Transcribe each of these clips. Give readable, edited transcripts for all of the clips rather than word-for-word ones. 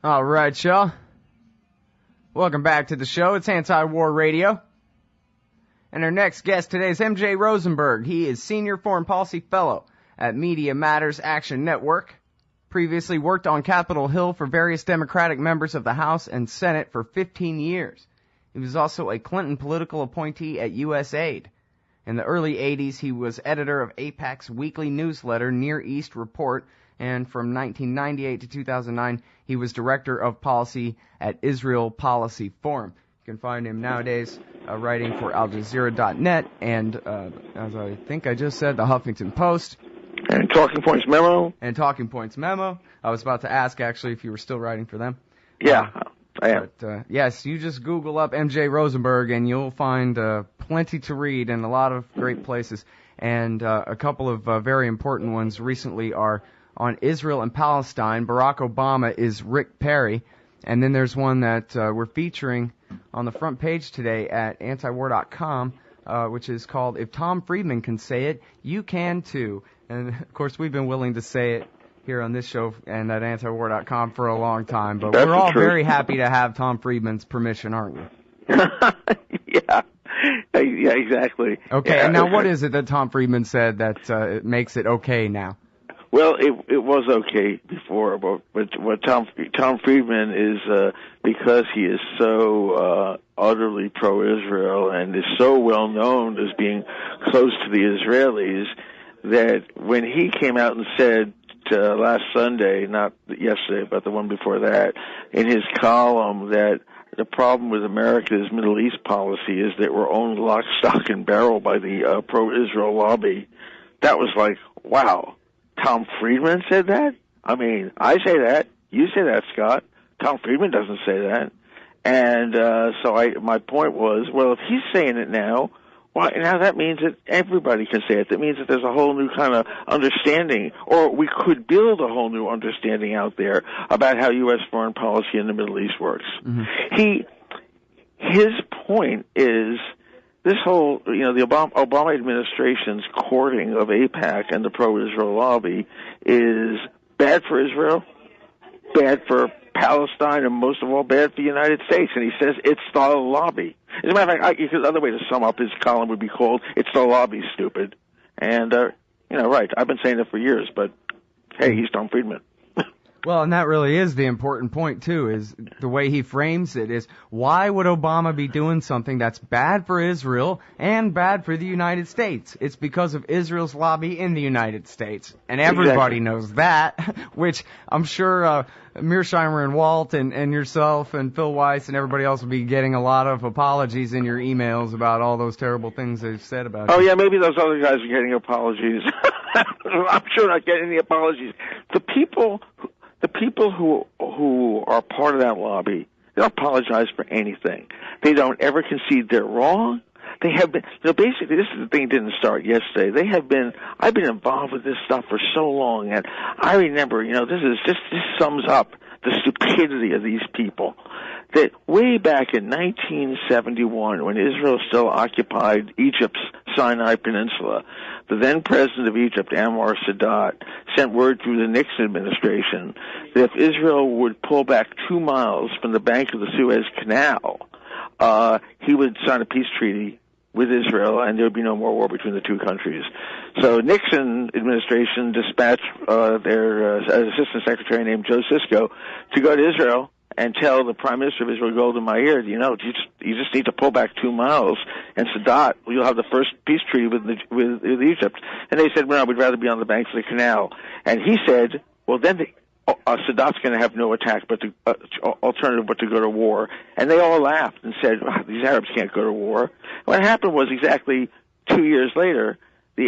All right, y'all. Welcome back to the show. It's Anti-War Radio. And our next guest today is MJ Rosenberg. He is Senior Foreign Policy Fellow at Media Matters Action Network. Previously worked on Capitol Hill for various Democratic members of the House and Senate for 15 years. He was also a Clinton political appointee at USAID. In the early 80s, he was editor of AIPAC's weekly newsletter, Near East Report, and from 1998 to 2009, he was director of policy at Israel Policy Forum. You can find him nowadays writing for AlJazeera.net and, as I think I just said, the Huffington Post. And Talking Points Memo. And Talking Points Memo. I was about to ask, actually, if you were still writing for them. Yeah, I am. But, yes, you just Google up MJ Rosenberg, and you'll find plenty to read in a lot of great places. And a couple of very important ones recently are on Israel and Palestine. Barack Obama is Rick Perry. And then there's one that we're featuring on the front page today at antiwar.com, which is called If Tom Friedman Can Say It, You Can Too. And, of course, we've been willing to say it here on this show and at antiwar.com for a long time. But we're all very happy to have Tom Friedman's permission, aren't we? Yeah, exactly. Okay, yeah. And now what is it that Tom Friedman said that it makes it okay now? Well, it was okay before, but what Tom Friedman is, because he is so utterly pro-Israel and is so well known as being close to the Israelis, that when he came out and said last Sunday, not yesterday, but the one before that, in his column that the problem with America's Middle East policy is that we're owned lock, stock, and barrel by the pro-Israel lobby, that was like, wow. Tom Friedman said that? I mean, I say that. You say that, Scott. Tom Friedman doesn't say that. And my point was, well, if he's saying it now, well, now that means that everybody can say it. That means that there's a whole new kind of understanding, or we could build a whole new understanding out there about how U.S. foreign policy in the Middle East works. Mm-hmm. His point is, this whole, the Obama administration's courting of AIPAC and the pro-Israel lobby is bad for Israel, bad for Palestine, and most of all, bad for the United States. And he says it's the lobby. As a matter of fact, the other way to sum up his column would be called, "It's the lobby, stupid." And, right, I've been saying it for years, but, hey, he's Tom Friedman. Well, and that really is the important point, too, is the way he frames it is, why would Obama be doing something that's bad for Israel and bad for the United States? It's because of Israel's lobby in the United States. And everybody knows that, which I'm sure Mearsheimer and Walt and yourself and Phil Weiss and everybody else will be getting a lot of apologies in your emails about all those terrible things they've said about you. Oh, yeah, maybe those other guys are getting apologies. I'm sure not getting any apologies. The people who are part of that lobby, they don't apologize for anything. They don't ever concede they're wrong. They have been, basically, this is the thing that didn't start yesterday. I've been involved with this stuff for so long, and I remember, this sums up the stupidity of these people. That way back in 1971, when Israel still occupied Egypt's Sinai Peninsula, the then president of Egypt, Anwar Sadat, sent word through the Nixon administration that if Israel would pull back 2 miles from the bank of the Suez Canal, he would sign a peace treaty with Israel, and there would be no more war between the two countries. So Nixon administration dispatched their assistant secretary named Joe Sisko to go to Israel and tell the Prime Minister of Israel, Golda Meir, you just need to pull back 2 miles, and Sadat, you'll have the first peace treaty with Egypt. And they said, well, we'd rather be on the banks of the canal. And he said, well, then Sadat's going to have no attack but alternative but to go to war. And they all laughed and said, these Arabs can't go to war. What happened was exactly 2 years later, the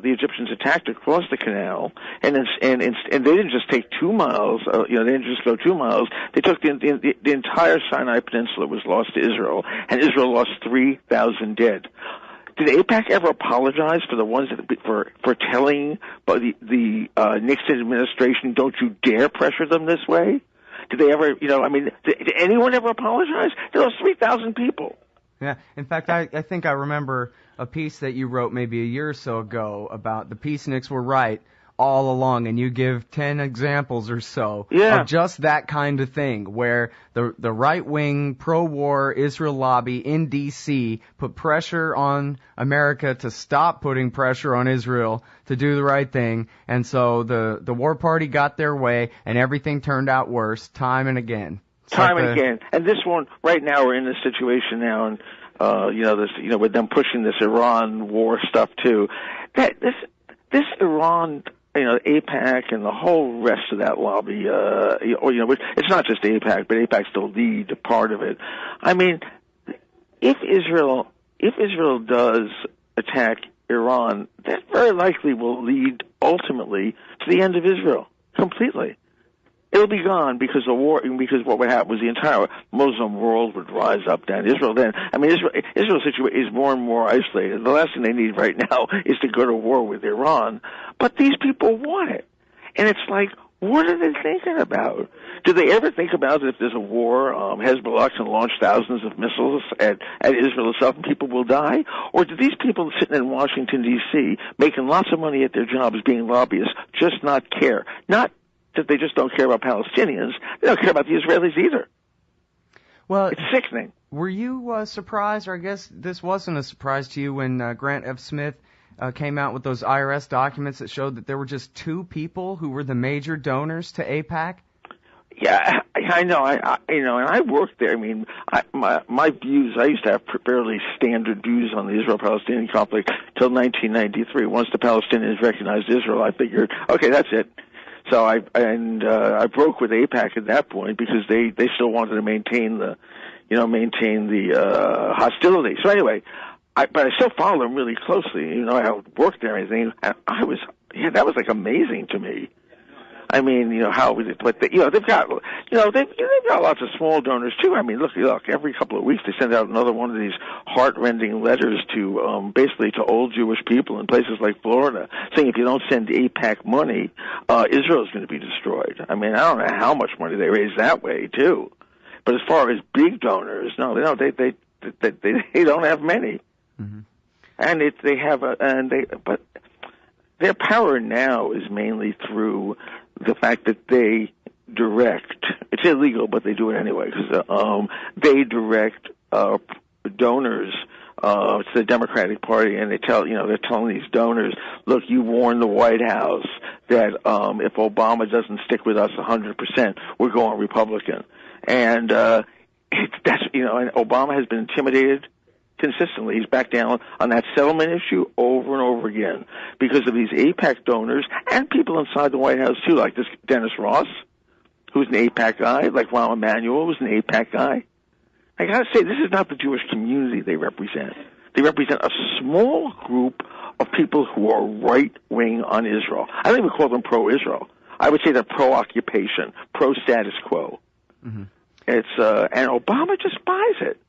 the Egyptians attacked across the canal, and they didn't just take 2 miles. They didn't just go 2 miles. They took the entire Sinai Peninsula was lost to Israel, and Israel lost 3,000 dead. Did AIPAC ever apologize for the ones for telling the Nixon administration, don't you dare pressure them this way? Did they ever? Did anyone ever apologize? There was 3,000 people. Yeah. In fact, I think I remember a piece that you wrote maybe a year or so ago about the peaceniks were right. all along, and you give 10 examples or so of just that kind of thing, where the right-wing pro-war Israel lobby in D.C. put pressure on America to stop putting pressure on Israel to do the right thing, and so the war party got their way, and everything turned out worse time and again. Time and again. And this one, right now, we're in this situation now, and with them pushing this Iran war stuff too. This Iran, AIPAC and the whole rest of that lobby, it's not just AIPAC, but AIPAC's the lead part of it. I mean, if Israel does attack Iran, that very likely will lead ultimately to the end of Israel completely. It'll be gone because what would happen was the entire Muslim world would rise up then. Israel's situation is more and more isolated. The last thing they need right now is to go to war with Iran. But these people want it. And it's like, what are they thinking about? Do they ever think about that if there's a war, Hezbollah can launch thousands of missiles at Israel itself and people will die? Or do these people sitting in Washington, D.C., making lots of money at their jobs, being lobbyists, just not care? Not that they just don't care about Palestinians. They don't care about the Israelis either. Well, it's sickening. Were you surprised, or I guess this wasn't a surprise to you, when Grant F. Smith came out with those IRS documents that showed that there were just 2 people who were the major donors to AIPAC? Yeah, I know. And I worked there. I mean, my views, I used to have fairly standard views on the Israel-Palestinian conflict till 1993. Once the Palestinians recognized Israel, I figured, okay, that's it. So I broke with AIPAC at that point because they still wanted to maintain the hostility. So anyway, but I still follow them really closely. I worked there and everything. And that was like amazing to me. I mean, they've got lots of small donors too. I mean, look, every couple of weeks they send out another one of these heart-rending letters to, basically to old Jewish people in places like Florida, saying if you don't send AIPAC money, Israel is going to be destroyed. I mean, I don't know how much money they raise that way too. But as far as big donors, no, they don't have many. Mm-hmm. But their power now is mainly through the fact that they direct. It's illegal, but they do it anyway because they direct donors to the Democratic Party, and they're telling these donors, look, you warned the White House that if Obama doesn't stick with us 100%, we're going Republican, and and Obama has been intimidated. Consistently, he's backed down on that settlement issue over and over again because of these AIPAC donors and people inside the White House too, like this Dennis Ross, who's an AIPAC guy, like Rahm Emanuel, who's an AIPAC guy. I gotta say, this is not the Jewish community they represent. They represent a small group of people who are right-wing on Israel. I don't even call them pro-Israel. I would say they're pro-occupation, pro-status quo. Mm-hmm. And Obama just buys it.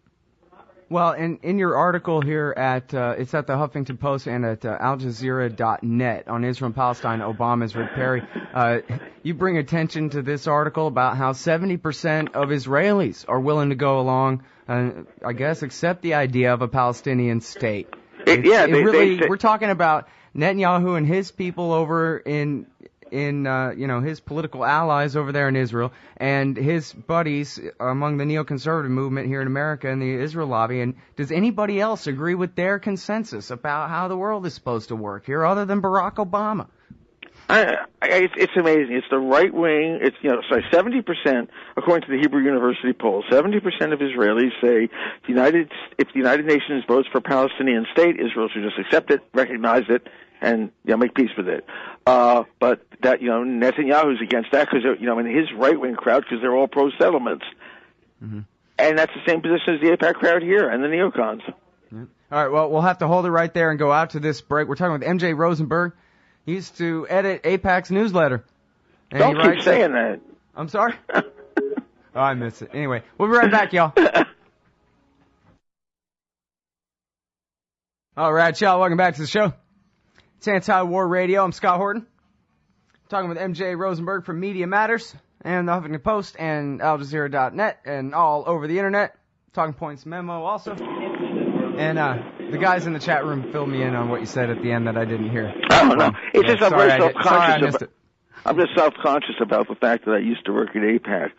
Well, in your article here it's at the Huffington Post and at AlJazeera.net on Israel and Palestine, Obama's Rick Perry, you bring attention to this article about how 70% of Israelis are willing to go along and, I guess, accept the idea of a Palestinian state. We're talking about Netanyahu and his people over in his political allies over there in Israel and his buddies among the neoconservative movement here in America and the Israel lobby. And does anybody else agree with their consensus about how the world is supposed to work here other than Barack Obama? It's amazing. It's the right wing. 70%, according to the Hebrew University poll, 70% of Israelis say if the United Nations votes for a Palestinian state, Israel should just accept it, recognize it, and make peace with it. But that Netanyahu's against that because in his right wing crowd because they're all pro settlements, mm-hmm. And that's the same position as the AIPAC crowd here and the neocons. Yeah. All right, well, we'll have to hold it right there and go out to this break. We're talking with M.J. Rosenberg. He used to edit AIPAC's newsletter. And don't keep saying that. I'm sorry? Oh, I missed it. Anyway, we'll be right back, y'all. All right, y'all, welcome back to the show. It's Anti-War Radio. I'm Scott Horton. Talking with M.J. Rosenberg from Media Matters and the Huffington Post and AlJazeera.net and all over the internet. Talking Points Memo also. And the guys in the chat room filled me in on what you said at the end that I didn't hear. Oh, no. It's just I'm very self-conscious about. I'm just self-conscious about the fact that I used to work at AIPAC,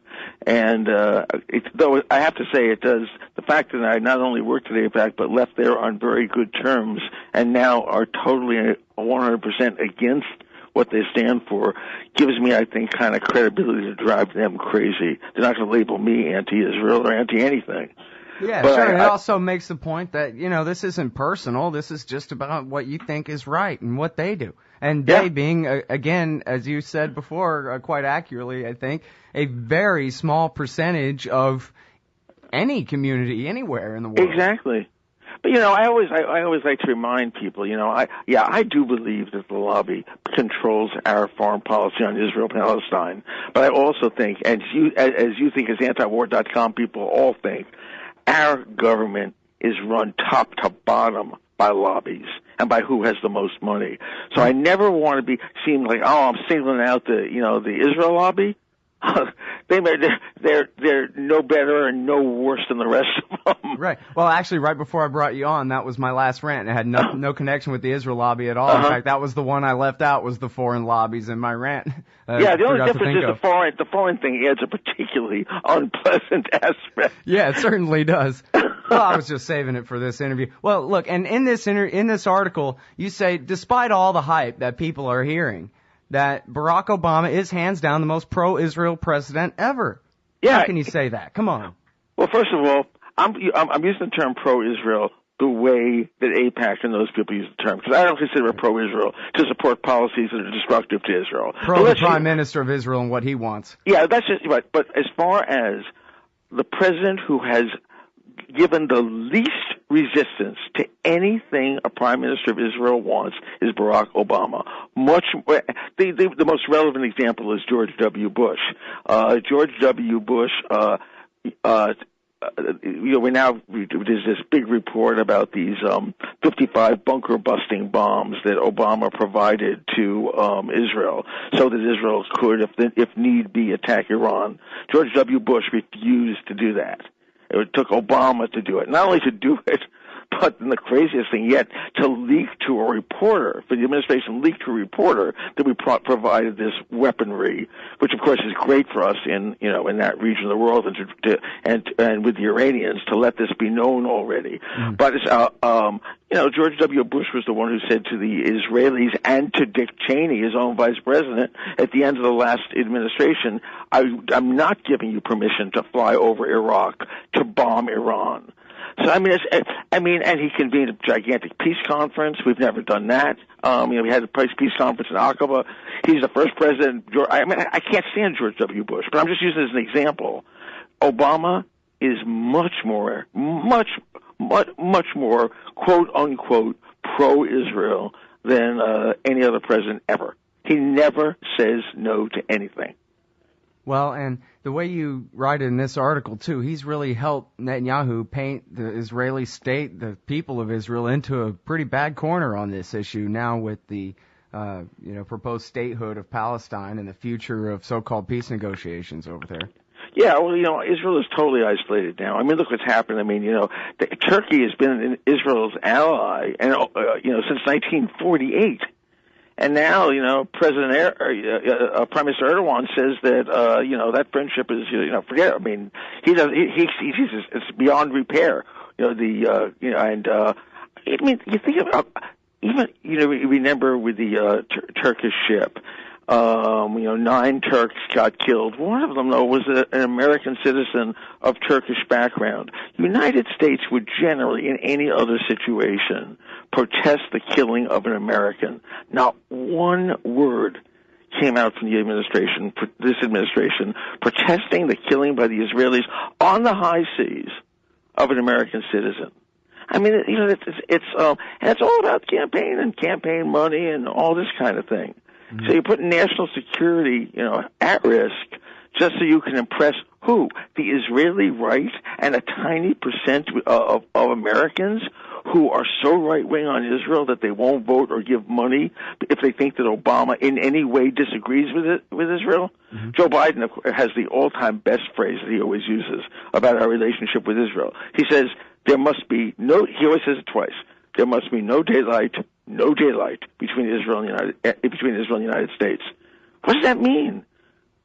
and though I have to say it does. The fact that I not only worked at AIPAC but left there on very good terms, and now are totally 100% against what they stand for, gives me, I think, kind of credibility to drive them crazy. They're not going to label me anti-Israel or anti-anything. Yeah, but sure. It also makes the point that, this isn't personal. This is just about what you think is right and what they do. And they being, again, as you said before, quite accurately, I think, a very small percentage of any community anywhere in the world. Exactly. But, I always like to remind people, I do believe that the lobby controls our foreign policy on Israel Palestine. But I also think, as you think, as antiwar.com people all think, our government is run top to bottom by lobbies and by who has the most money. So I never want to seem like, I'm singling out the Israel lobby. They're no better and no worse than the rest of them. Right. Well, actually, right before I brought you on, that was my last rant. It had no connection with the Israel lobby at all. In fact, that was the one I left out, was the foreign lobbies in my rant. The only difference is the foreign thing adds a particularly unpleasant aspect. Yeah, it certainly does. Well, I was just saving it for this interview. Well, look, and in this article, you say, despite all the hype that people are hearing, that Barack Obama is hands down the most pro-Israel president ever. Yeah. How can you say that? Come on. Well, first of all, I'm using the term pro-Israel the way that AIPAC and those people use the term, because I don't consider it pro-Israel to support policies that are destructive to Israel. Pro the Prime Minister of Israel and what he wants. Yeah, that's just right. But as far as the president who has given the least resistance to anything a prime minister of Israel wants is Barack Obama. The most relevant example is George W. Bush. George W. Bush, there's this big report about these 55 bunker busting bombs that Obama provided to Israel so that Israel could, if need be, attack Iran. George W. Bush refused to do that. It took Obama to do it. Not only to do it, but the craziest thing yet, to leak to a reporter, for the administration leaked to a reporter that we provided this weaponry, which of course is great for us in that region of the world and with the Iranians to let this be known already. Mm. But George W. Bush was the one who said to the Israelis and to Dick Cheney, his own vice president, at the end of the last administration, I'm not giving you permission to fly over Iraq to bomb Iran. So and he convened a gigantic peace conference. We've never done that. We had a peace conference in Aqaba. He's the first president. I can't stand George W. Bush, but I'm just using it as an example. Obama is much more, quote unquote, pro-Israel than any other president ever. He never says no to anything. Well, and the way you write it in this article, too, he's really helped Netanyahu paint the Israeli state, the people of Israel, into a pretty bad corner on this issue now with the, proposed statehood of Palestine and the future of so-called peace negotiations over there. Yeah, well, Israel is totally isolated now. Look what's happened. Turkey has been Israel's ally, and since 1948. And now, Prime Minister Erdogan says that, that friendship is, forget it. It's beyond repair. You think about, remember with the Turkish ship, 9 Turks got killed. One of them, though, was an American citizen of Turkish background. The United States would generally, in any other situation, protest the killing of an American. Not one word came out from this administration, protesting the killing by the Israelis on the high seas of an American citizen. It's all about campaign money and all this kind of thing. Mm-hmm. So you put national security, at risk just so you can impress who? The Israeli right and a tiny percent of Americans who are so right-wing on Israel that they won't vote or give money if they think that Obama in any way disagrees with Israel. Mm-hmm. Joe Biden has the all-time best phrase that he always uses about our relationship with Israel. He says, there must be no, he always says it twice, there must be no daylight between Israel and the United States. What does that mean?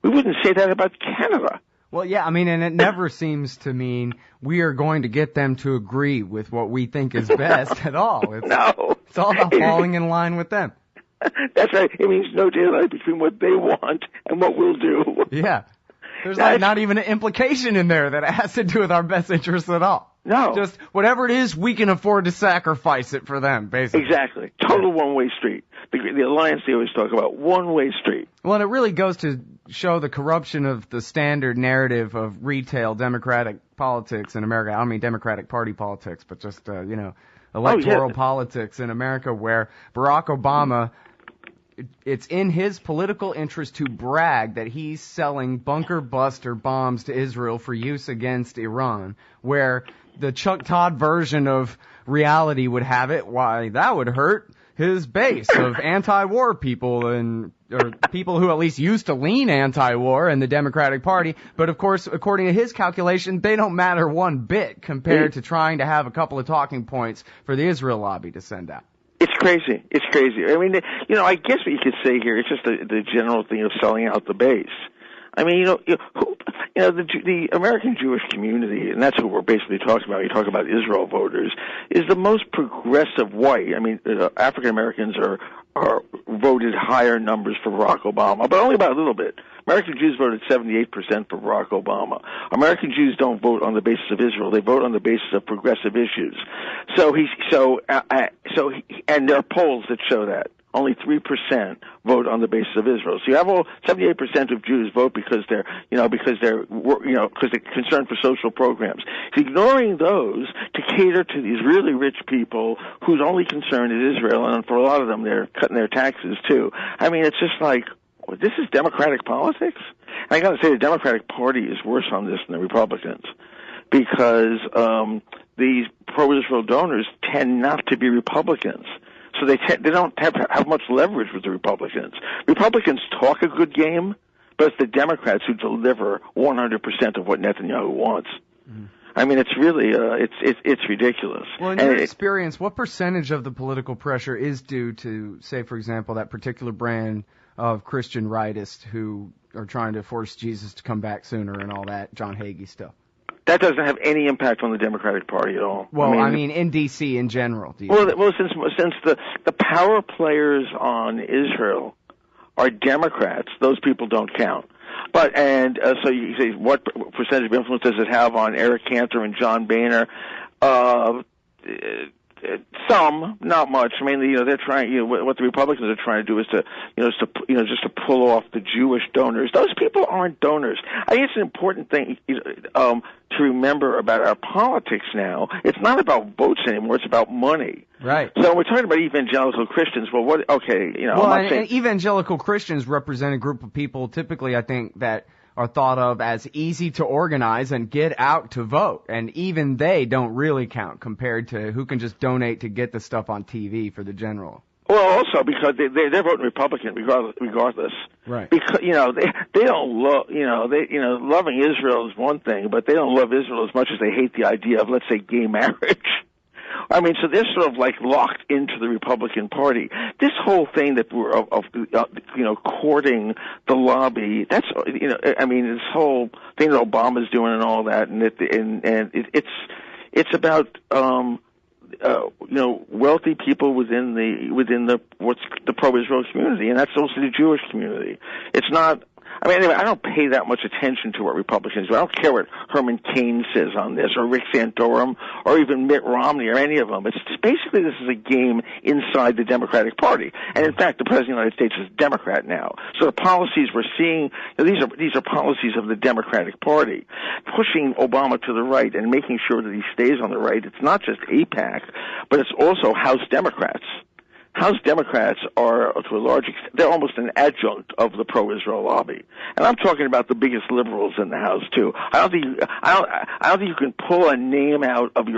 We wouldn't say that about Canada. Well, yeah, I mean, and it never seems to mean we are going to get them to agree with what we think is best at all. No. It's all about falling in line with them. That's right. It means no daylight between what they want and what we'll do. Yeah. There's not even an implication in there that it has to do with our best interests at all. No. Just whatever it is, we can afford to sacrifice it for them, basically. Exactly. Total one-way street. The alliance they always talk about, one-way street. Well, and it really goes to show the corruption of the standard narrative of retail Democratic politics in America. I don't mean Democratic Party politics, but just, electoral politics in America, where Barack Obama, it's in his political interest to brag that he's selling bunker buster bombs to Israel for use against Iran, where the Chuck Todd version of reality would have it, why, that would hurt his base of anti-war people or people who at least used to lean anti-war in the Democratic Party. But of course, according to his calculation, they don't matter one bit compared to trying to have a couple of talking points for the Israel lobby to send out. It's crazy. It's crazy. I mean, I guess what you could say here, it's just the general thing of selling out the base. I mean, the American Jewish community, and that's what we're basically talking about. You talk about Israel voters, is the most progressive white. I mean, African Americans are voted higher numbers for Barack Obama, but only about a little bit. American Jews voted 78% for Barack Obama. American Jews don't vote on the basis of Israel; they vote on the basis of progressive issues. And there are polls that show that. Only 3% vote on the basis of Israel. So you have 78% of Jews vote because they're concerned for social programs. So ignoring those to cater to these really rich people whose only concern is Israel, and for a lot of them, they're cutting their taxes too. I mean, it's just like, this is Democratic politics? And I got to say, the Democratic Party is worse on this than the Republicans, because these pro-Israel donors tend not to be Republicans. So they don't have much leverage with the Republicans. Republicans talk a good game, but it's the Democrats who deliver 100% of what Netanyahu wants. Mm. I mean, it's really it's ridiculous. Well, in your experience, what percentage of the political pressure is due to, say, for example, that particular brand of Christian rightists who are trying to force Jesus to come back sooner and all that John Hagee stuff? That doesn't have any impact on the Democratic Party at all. Well, I mean in D.C. in general. Since the power players on Israel are Democrats, those people don't count. But so you say, what percentage of influence does it have on Eric Cantor and John Boehner? Some, not much. I mean, they're trying. What the Republicans are trying to do is just to pull off the Jewish donors. Those people aren't donors. I think it's an important thing to remember about our politics now. It's not about votes anymore. It's about money. Right. So we're talking about evangelical Christians. Well, what? Okay, Well, and evangelical Christians represent a group of people, typically, I think, that are thought of as easy to organize and get out to vote. And even they don't really count compared to who can just donate to get the stuff on TV for the general. Well, also because they're voting Republican regardless. Right. Because they don't love loving Israel is one thing, but they don't love Israel as much as they hate the idea of, let's say, gay marriage. I mean, so they're sort of like locked into the Republican Party. This whole thing that we're courting the lobby. That's this whole thing that Obama's doing and all that, and it's about wealthy people within the pro-Israel community, and that's also the Jewish community. It's not. I mean, anyway, I don't pay that much attention to what Republicans do. I don't care what Herman Cain says on this, or Rick Santorum, or even Mitt Romney, or any of them. It's basically, this is a game inside the Democratic Party. And in fact, the President of the United States is a Democrat now. So the policies we're seeing, these are policies of the Democratic Party, pushing Obama to the right and making sure that he stays on the right. It's not just AIPAC, but it's also House Democrats. House Democrats are, to a large extent, they're almost an adjunct of the pro-Israel lobby, and I'm talking about the biggest liberals in the House too. I don't think you can pull a name out of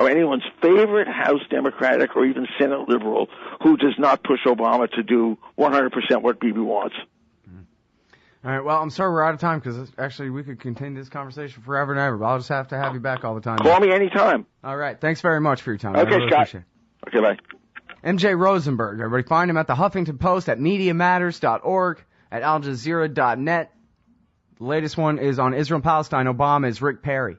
anyone's favorite House Democratic or even Senate liberal who does not push Obama to do 100% what Bibi wants. All right, well, I'm sorry we're out of time because actually we could continue this conversation forever and ever, but I'll just have to have you back all the time. Call me anytime. All right, thanks very much for your time. Okay, really Scott. Okay, bye. MJ Rosenberg. Everybody find him at the Huffington Post, at MediaMatters.org, at AlJazeera.net. The latest one is on Israel Palestine. Obama is Rick Perry.